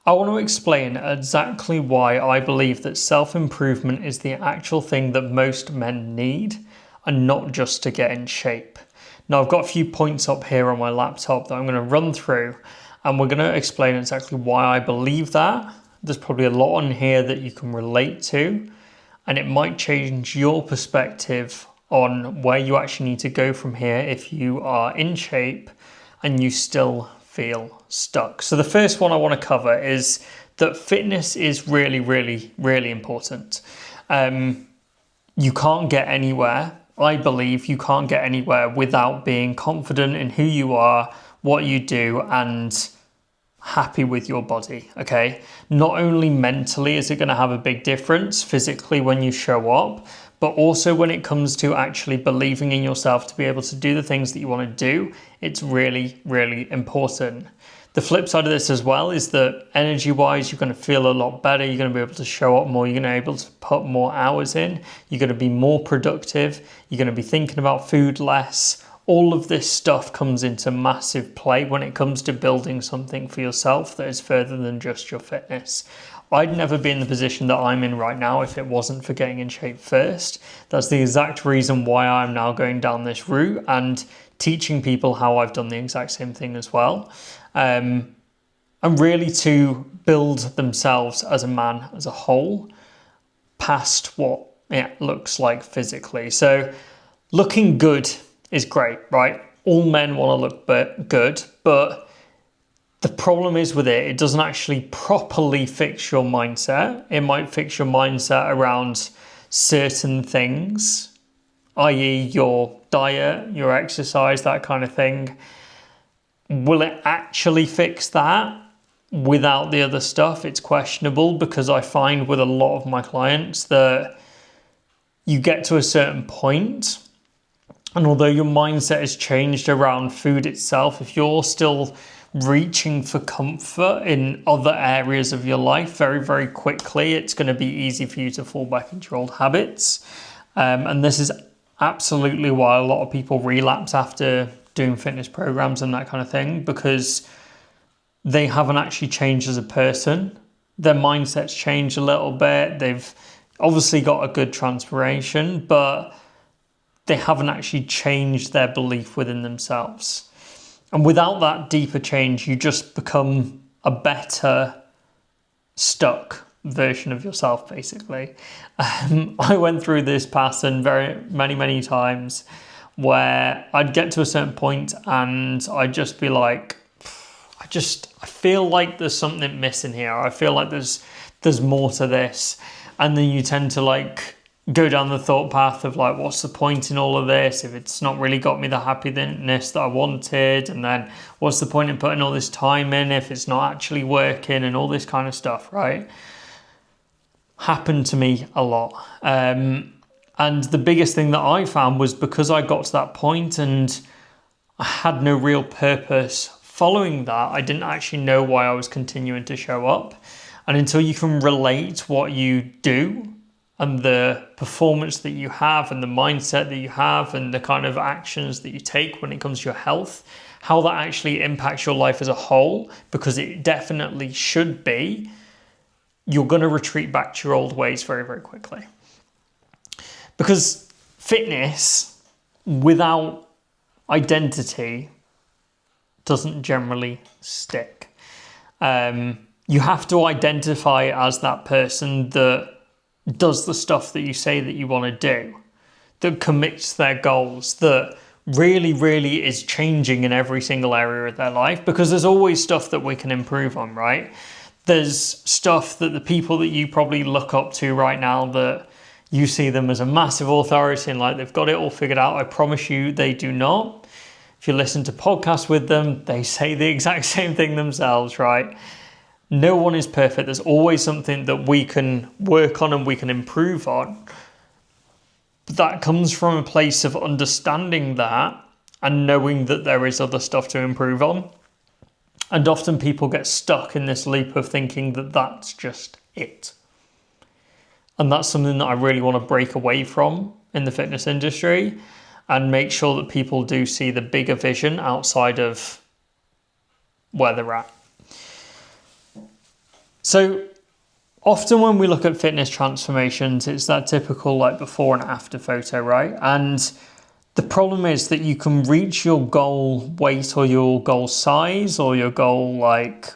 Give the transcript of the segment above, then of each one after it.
I want to explain exactly why I believe that self-improvement is the actual thing that most men need and not just to get in shape. Now, I've got a few points up here on my laptop that I'm going to run through, and we're going to explain exactly why I believe that. There's probably a lot on here that you can relate to, and it might change your perspective on where you actually need to go from here if you are in shape and you still feel stuck. So the first one I want to cover is that fitness is really, really, really important. You can't get anywhere. I believe you can't get anywhere without being confident in who you are, what you do, and happy with your body, okay? Not only mentally is it going to have a big difference physically when you show up, but also when it comes to actually believing in yourself to be able to do the things that you want to do, it's really, really important. The flip side of this as well is that energy-wise, you're going to feel a lot better. You're going to be able to show up more. You're going to be able to put more hours in. You're going to be more productive. You're going to be thinking about food less. All of this stuff comes into massive play when it comes to building something for yourself that is further than just your fitness. I'd never be in the position that I'm in right now if it wasn't for getting in shape first. That's the exact reason why I'm now going down this route and teaching people how I've done the exact same thing as well. And really to build themselves as a man as a whole past what it looks like physically. So looking good is great, right? All men want to look good, but the problem is with it doesn't actually properly fix your mindset. It might fix your mindset around certain things, i.e. your diet, your exercise, that kind of thing. Will it actually fix that without the other stuff? It's questionable, because I find with a lot of my clients that you get to a certain point, and although your mindset has changed around food itself, if you're still reaching for comfort in other areas of your life, very, very quickly, it's going to be easy for you to fall back into your old habits. And this is absolutely why a lot of people relapse after doing fitness programs and that kind of thing, because they haven't actually changed as a person. Their mindset's changed a little bit. They've obviously got a good transformation, but they haven't actually changed their belief within themselves. And without that deeper change, you just become a better stuck version of yourself, basically. I went through this pattern many times where I'd get to a certain point and I'd just be like, I feel like there's something missing here. I feel like there's more to this. And then you tend to like go down the thought path of like, what's the point in all of this if it's not really got me the happiness that I wanted? And then what's the point in putting all this time in if it's not actually working, and all this kind of stuff, right? Happened to me a lot. And the biggest thing that I found was because I got to that point and I had no real purpose following that, I didn't actually know why I was continuing to show up. And until you can relate what you do and the performance that you have and the mindset that you have and the kind of actions that you take when it comes to your health, how that actually impacts your life as a whole, because it definitely should be, you're going to retreat back to your old ways very, very quickly. Because fitness without identity doesn't generally stick. You have to identify as that person that does the stuff that you say that you want to do, that commits their goals, that really, really is changing in every single area of their life, because there's always stuff that we can improve on, right? There's stuff that the people that you probably look up to right now, that you see them as a massive authority and like they've got it all figured out. I promise you they do not. If you listen to podcasts with them, they say the exact same thing themselves, right? No one is perfect. There's always something that we can work on and we can improve on. But that comes from a place of understanding that and knowing that there is other stuff to improve on. And often people get stuck in this loop of thinking that that's just it. And that's something that I really want to break away from in the fitness industry and make sure that people do see the bigger vision outside of where they're at. So often when we look at fitness transformations, it's that typical like before and after photo, right? And the problem is that you can reach your goal weight or your goal size or your goal like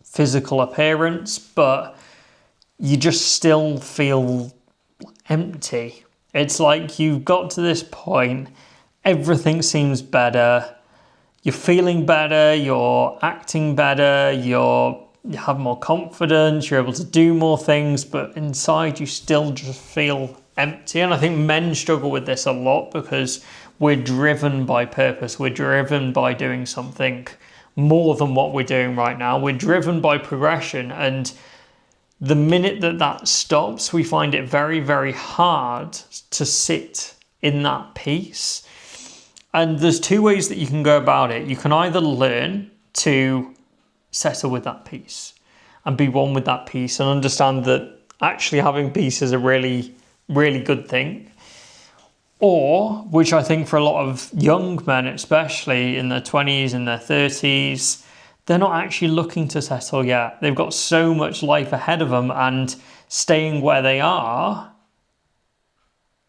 physical appearance, but you just still feel empty. It's like you've got to this point, everything seems better, you're feeling better, you're acting better, you have more confidence, you're able to do more things, but inside you still just feel empty. And I think men struggle with this a lot because we're driven by purpose, we're driven by doing something more than what we're doing right now, we're driven by progression, and the minute that that stops, we find it very, very hard to sit in that peace. And there's two ways that you can go about it. You can either learn to settle with that peace and be one with that peace and understand that actually having peace is a really, really good thing. Or, which I think for a lot of young men, especially in their 20s and their 30s, they're not actually looking to settle yet. They've got so much life ahead of them, and staying where they are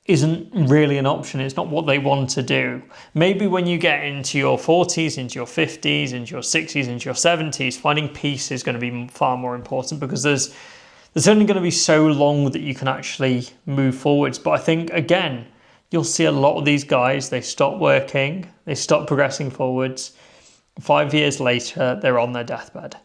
isn't really an option. It's not what they want to do. Maybe when you get into your 40s, into your 50s, into your 60s, into your 70s, finding peace is going to be far more important, because there's only going to be so long that you can actually move forwards. But I think, again, you'll see a lot of these guys, they stop working, they stop progressing forwards. 5 years later, they're on their deathbed.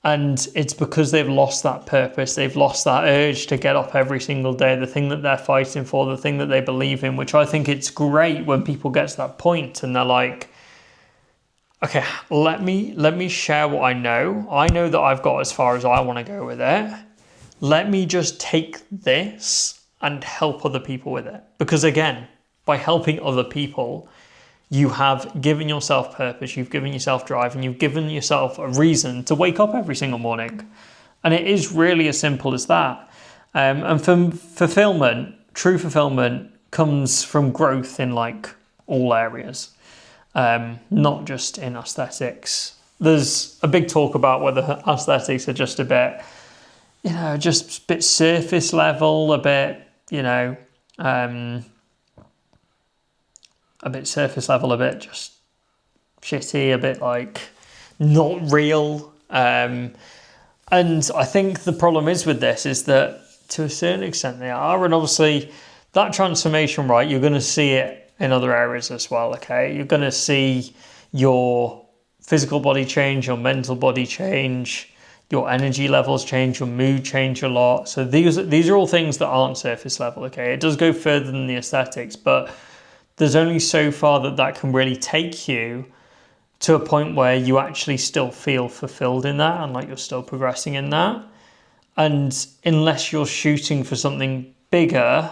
And it's because they've lost that purpose. They've lost that urge to get up every single day, the thing that they're fighting for, the thing that they believe in, which I think it's great when people get to that point and they're like, okay, let me share what I know. I know that I've got as far as I want to go with it. Let me just take this and help other people with it. Because again, by helping other people, you have given yourself purpose, you've given yourself drive, and you've given yourself a reason to wake up every single morning. And it is really as simple as that. And from fulfillment, true fulfillment comes from growth in like all areas, not just in aesthetics. There's a big talk about whether aesthetics are just a bit, just a bit surface level, a bit, a bit surface level, a bit just shitty, a bit like not real. And I think the problem is with this is that to a certain extent they are. And obviously that transformation, right, you're going to see it in other areas as well, okay? You're going to see your physical body change, your mental body change, your energy levels change, your mood change a lot. So these are all things that aren't surface level, okay? It does go further than the aesthetics, but there's only so far that can really take you to a point where you actually still feel fulfilled in that and like you're still progressing in that. And unless you're shooting for something bigger,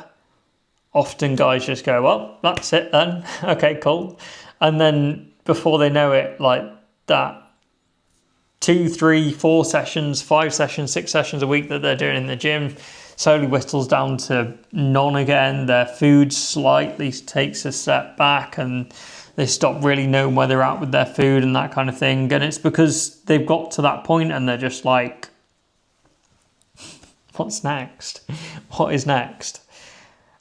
often guys just go, well, that's it then. Okay, cool. And then before they know it, like that 2, 3, 4 sessions, 5 sessions, 6 sessions a week that they're doing in the gym slowly whittles down to none again. Their food slightly takes a step back and they stop really knowing where they're at with their food and that kind of thing. And it's because they've got to that point and they're just like, what's next? What is next?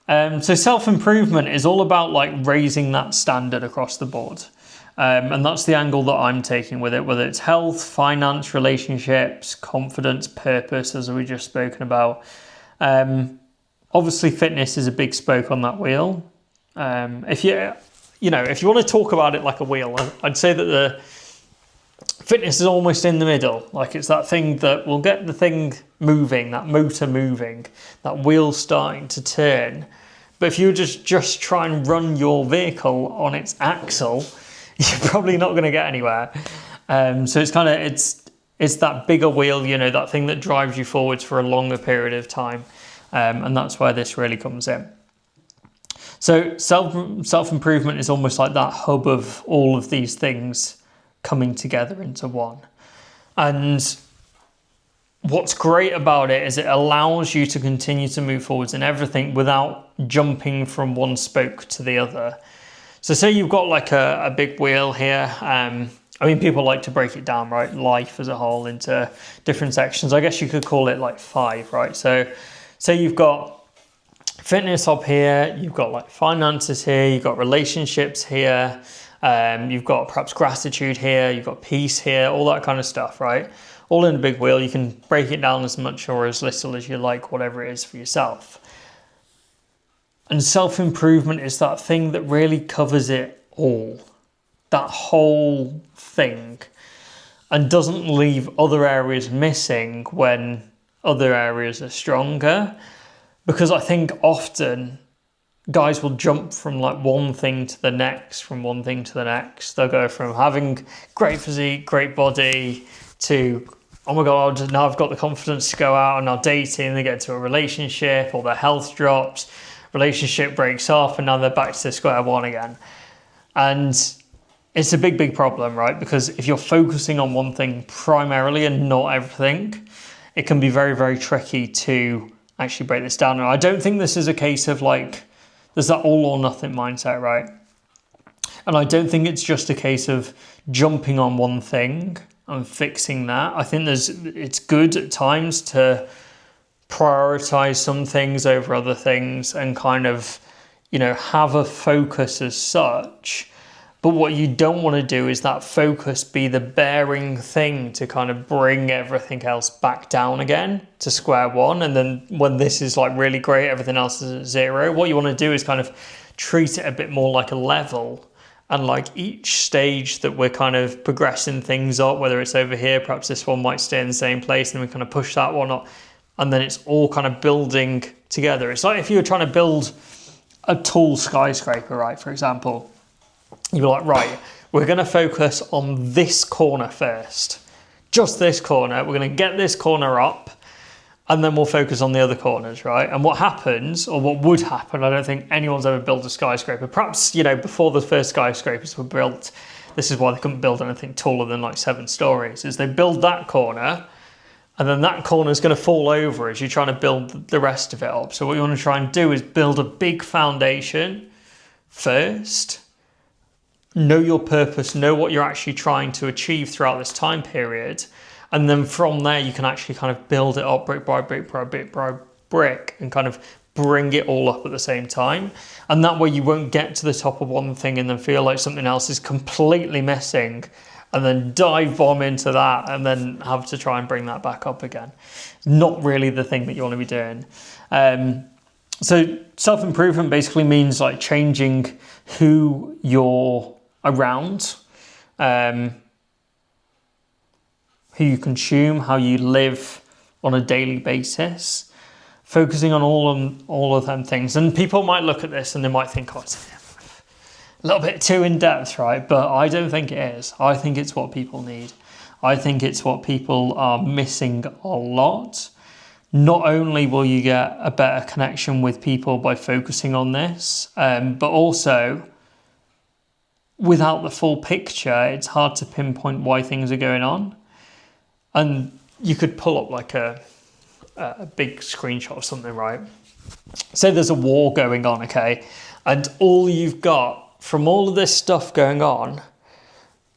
So self-improvement is all about like raising that standard across the board. And that's the angle that I'm taking with it, whether it's health, finance, relationships, confidence, purpose, as we just spoken about. Obviously fitness is a big spoke on that wheel. If you want to talk about it like a wheel, I'd say that the fitness is almost in the middle. Like it's that thing that will get the thing moving, that motor moving, that wheel starting to turn. But if you just try and run your vehicle on its axle, you're probably not going to get anywhere. So it's that bigger wheel, that thing that drives you forwards for a longer period of time. And that's where this really comes in. So self-improvement is almost like that hub of all of these things coming together into one. And what's great about it is it allows you to continue to move forwards in everything without jumping from one spoke to the other. So say you've got like a big wheel here, and I mean, people like to break it down, right? Life as a whole into different sections. I guess you could call it like 5, right? So you've got fitness up here, you've got like finances here, you've got relationships here, you've got perhaps gratitude here, you've got peace here, all that kind of stuff, right? All in a big wheel. You can break it down as much or as little as you like, whatever it is for yourself. And self-improvement is that thing that really covers it all, that whole thing, and doesn't leave other areas missing when other areas are stronger. Because I think often guys will jump from like one thing to the next, from one thing to the next. They'll go from having great physique, great body, to, oh my God, now I've got the confidence to go out and now dating, they get into a relationship, or their health drops, relationship breaks off, and now they're back to square one again. And it's a big, big problem, right? Because if you're focusing on one thing primarily and not everything, it can be very, very tricky to actually break this down. And I don't think this is a case of like, there's that all or nothing mindset, right? And I don't think it's just a case of jumping on one thing and fixing that. I think it's good at times to prioritize some things over other things and kind of, have a focus as such. But what you don't want to do is that focus be the bearing thing to kind of bring everything else back down again to square one. And then when this is like really great, everything else is at 0. What you want to do is kind of treat it a bit more like a level. And like each stage that we're kind of progressing things up, whether it's over here, perhaps this one might stay in the same place and we kind of push that one up. And then it's all kind of building together. It's like if you were trying to build a tall skyscraper, right, for example. You're like, right, we're going to focus on this corner first. Just this corner. We're going to get this corner up, and then we'll focus on the other corners, right? And what happens, or what would happen, I don't think anyone's ever built a skyscraper. Perhaps, before the first skyscrapers were built, this is why they couldn't build anything taller than like 7 stories, is they build that corner, and then that corner is going to fall over as you're trying to build the rest of it up. So what you want to try and do is build a big foundation first. Know your purpose, know what you're actually trying to achieve throughout this time period. And then from there, you can actually kind of build it up brick by brick by brick by brick and kind of bring it all up at the same time. And that way you won't get to the top of one thing and then feel like something else is completely missing and then dive bomb into that and then have to try and bring that back up again. Not really the thing that you want to be doing. So self-improvement basically means like changing who you're around, who you consume, how you live on a daily basis, focusing on all of them things. And people might look at this and they might think, oh, it's a little bit too in depth, right? But I don't think it is. I think it's what people need. I think it's what people are missing a lot. Not only will you get a better connection with people by focusing on this, but also without the full picture, it's hard to pinpoint why things are going on. And you could pull up like a big screenshot of something, right? Say there's a war going on, okay? And all you've got from all of this stuff going on,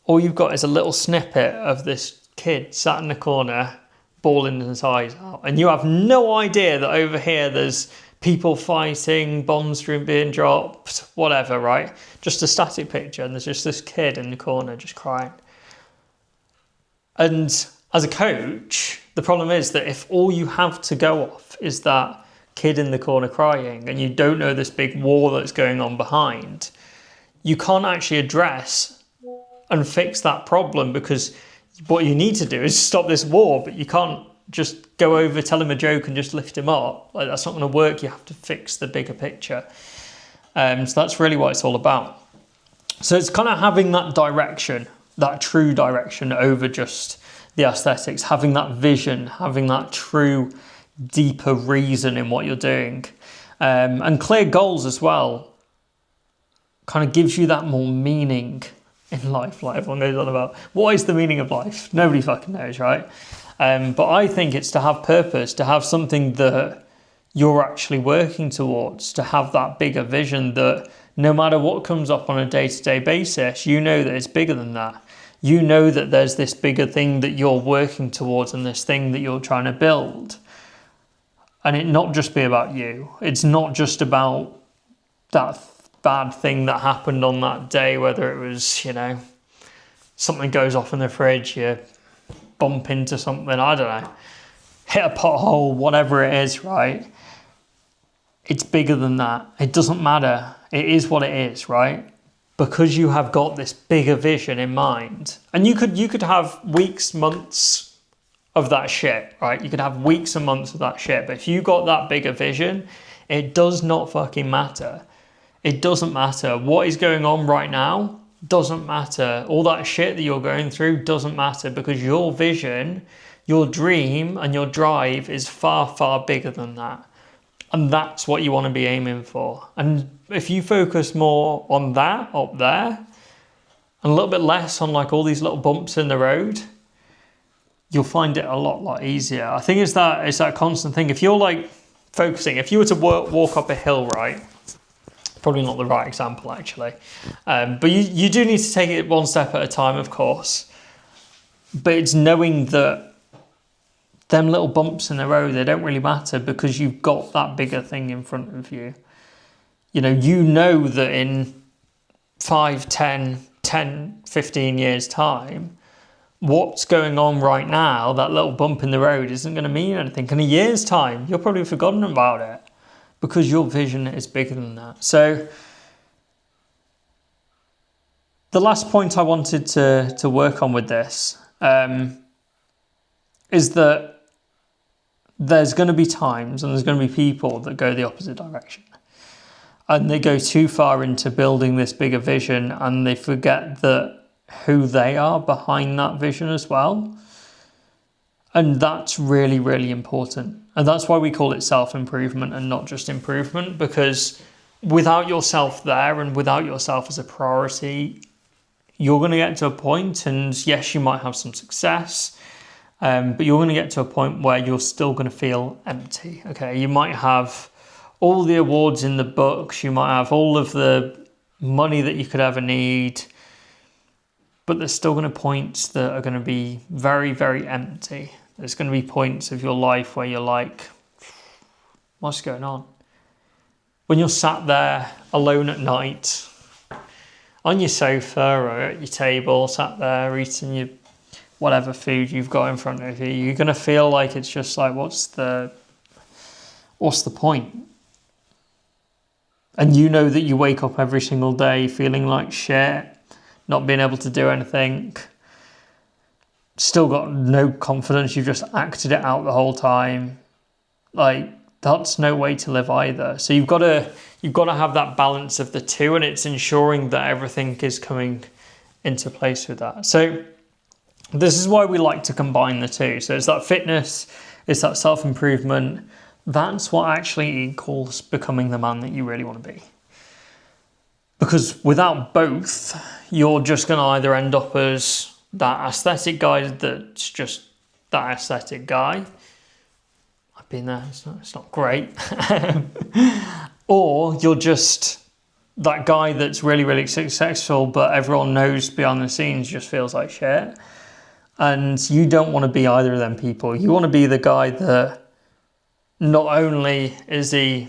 all you've got is a little snippet of this kid sat in the corner bawling his eyes out. And you have no idea that over here there's people fighting, bombs being dropped, whatever, right? Just a static picture, and there's just this kid in the corner just crying. And as a coach, the problem is that if all you have to go off is that kid in the corner crying, and you don't know this big war that's going on behind, you can't actually address and fix that problem, because what you need to do is stop this war, but you can't just go over, tell him a joke and just lift him up. Like, that's not going to work. You have to fix the bigger picture. So that's really what it's all about. So it's kind of having that direction, that true direction over just the aesthetics, having that vision, having that true, deeper reason in what you're doing. And clear goals as well kind of gives you that more meaning in life. Like everyone goes on about, what is the meaning of life? Nobody fucking knows, right? But I think it's to have purpose, to have something that you're actually working towards, to have that bigger vision that no matter what comes up on a day-to-day basis, you know that it's bigger than that. You know that there's this bigger thing that you're working towards and this thing that you're trying to build. And it not just be about you. It's not just about that bad thing that happened on that day, whether it was, something goes off in the fridge, you bump into something, I don't know, hit a pothole, whatever it is, right? It's bigger than that. It doesn't matter. It is what it is, right? Because you have got this bigger vision in mind. And you could have weeks, months of that shit, right? You could have weeks and months of that shit. But if you got that bigger vision, it does not fucking matter. It doesn't matter. What is going on right now doesn't matter. All that shit that you're going through doesn't matter, because your vision, your dream and your drive is far, far bigger than that. And that's what you want to be aiming for. And if you focus more on that up there and a little bit less on like all these little bumps in the road, you'll find it a lot easier. I think it's that constant thing. If you're like focusing, if you were to walk up a hill, right? Probably not the right example actually. But you do need to take it one step at a time, of course. But it's knowing that them little bumps in the road, they don't really matter, because you've got that bigger thing in front of you. You know that in 5, 10, 15 years time, what's going on right now, that little bump in the road, isn't going to mean anything. In a year's time, you'll probably have forgotten about it, because your vision is bigger than that. So the last point I wanted to work on with this is that there's going to be times and there's going to be people that go the opposite direction. And they go too far into building this bigger vision, and they forget that who they are behind that vision as well. And that's really, really important. And that's why we call it self-improvement and not just improvement, because without yourself there and without yourself as a priority, you're going to get to a point, and yes, you might have some success, but you're going to get to a point where you're still going to feel empty. Okay, you might have all the awards in the books, you might have all of the money that you could ever need, but there's still going to be points that are going to be very, very empty. There's going to be points of your life where you're like, what's going on? When you're sat there alone at night, on your sofa or at your table, sat there eating your whatever food you've got in front of you, you're going to feel like it's just like, what's the point? And you know that you wake up every single day feeling like shit, not being able to do anything, still got no confidence, you've just acted it out the whole time. Like, that's no way to live either. So you've got to have that balance of the two, and it's ensuring that everything is coming into place with that. So this is why we like to combine the two. So it's that fitness, it's that self-improvement. That's what actually equals becoming the man that you really want to be. Because without both, you're just going to either end up as that aesthetic guy that's just that aesthetic guy. I've been there, it's not great. Or you're just that guy that's really, really successful, but everyone knows behind the scenes just feels like shit. And you don't want to be either of them people. You want to be the guy that not only is he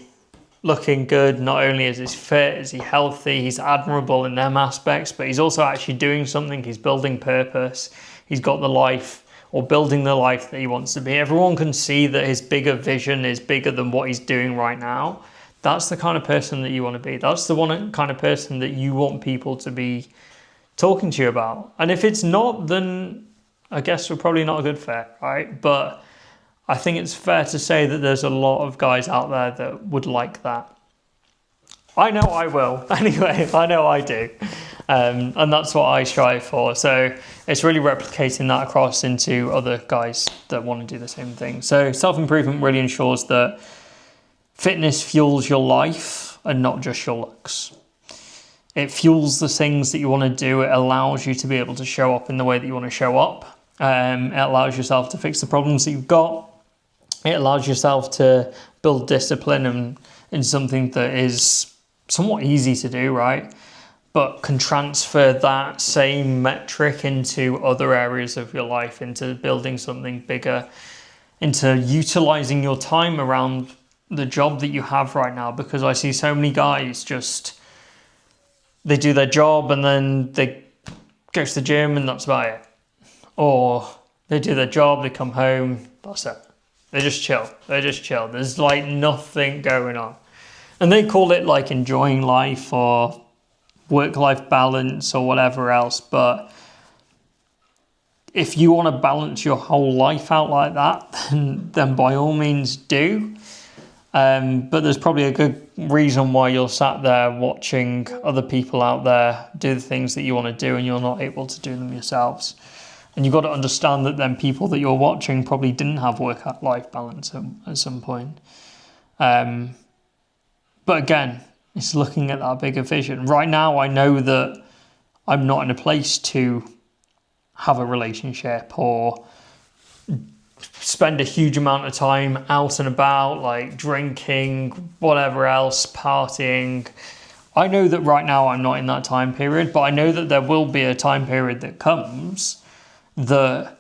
looking good, not only is he fit, is he healthy, he's admirable in them aspects, but he's also actually doing something, he's building purpose, he's got the life, or building the life that he wants to be. Everyone can see that his bigger vision is bigger than what he's doing right now. That's the kind of person that you want to be. That's the one kind of person that you want people to be talking to you about. And if it's not, then I guess we're probably not a good fit, right? But I think it's fair to say that there's a lot of guys out there that would like that. I know I will. Anyway, I know I do. And that's what I strive for. So it's really replicating that across into other guys that want to do the same thing. So self-improvement really ensures that fitness fuels your life and not just your looks. It fuels the things that you want to do. It allows you to be able to show up in the way that you want to show up. It allows yourself to fix the problems that you've got. It allows yourself to build discipline in something that is somewhat easy to do, right? but can transfer that same metric into other areas of your life, into building something bigger, into utilizing your time around the job that you have right now. Because I see so many guys they do their job and then they go to the gym and that's about it. Or they do their job, they come home, that's it. They just chill. There's like nothing going on. And they call it like enjoying life or work-life balance or whatever else. But if you want to balance your whole life out like that, then by all means do. But there's probably a good reason why you're sat there watching other people out there do the things that you want to do and you're not able to do them yourselves. And you've got to understand that then people that you're watching probably didn't have work-life balance at some point. But again, it's looking at that bigger vision. Right now, I know that I'm not in a place to have a relationship or spend a huge amount of time out and about, like drinking, whatever else, partying. I know that right now I'm not in that time period, but I know that there will be a time period that comes that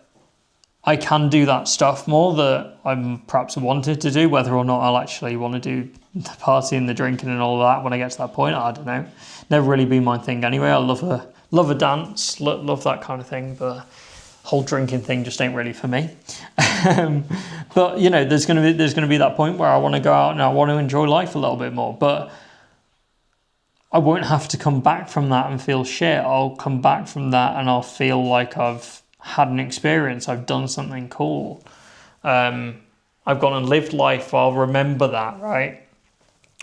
I can do that stuff more that I'm perhaps wanted to do. Whether or not I'll actually want to do the partying, the drinking and all of that when I get to that point, I don't know. Never really been my thing anyway. I love a dance, love that kind of thing, but whole drinking thing just ain't really for me. But you know, there's gonna be that point where I want to go out and I want to enjoy life a little bit more. But I won't have to come back from that and feel shit. I'll come back from that and I'll feel like I've had an experience. I've done something cool. I've gone and lived life. I'll remember that, right?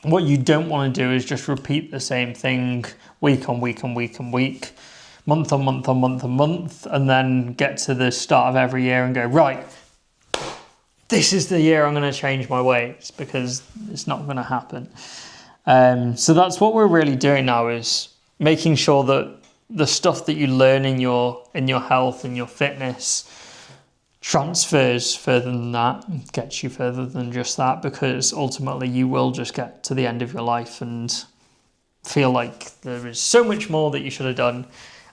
What you don't want to do is just repeat the same thing week on week on week on week, month on month on month on month, and then get to the start of every year and go, right, this is the year I'm going to change my ways, because it's not going to happen. So that's what we're really doing now, is making sure that the stuff that you learn in your health and your fitness transfers further than that, gets you further than just that, because ultimately you will just get to the end of your life and feel like there is so much more that you should have done,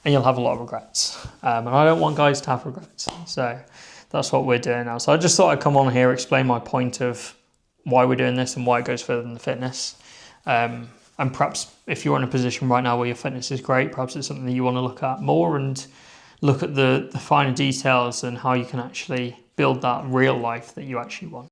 and you'll have a lot of regrets. And I don't want guys to have regrets. So that's what we're doing now. So I just thought I'd come on here, explain my point of why we're doing this and why it goes further than the fitness. And perhaps if you're in a position right now where your fitness is great, perhaps it's something that you want to look at more and look at the finer details and how you can actually build that real life that you actually want.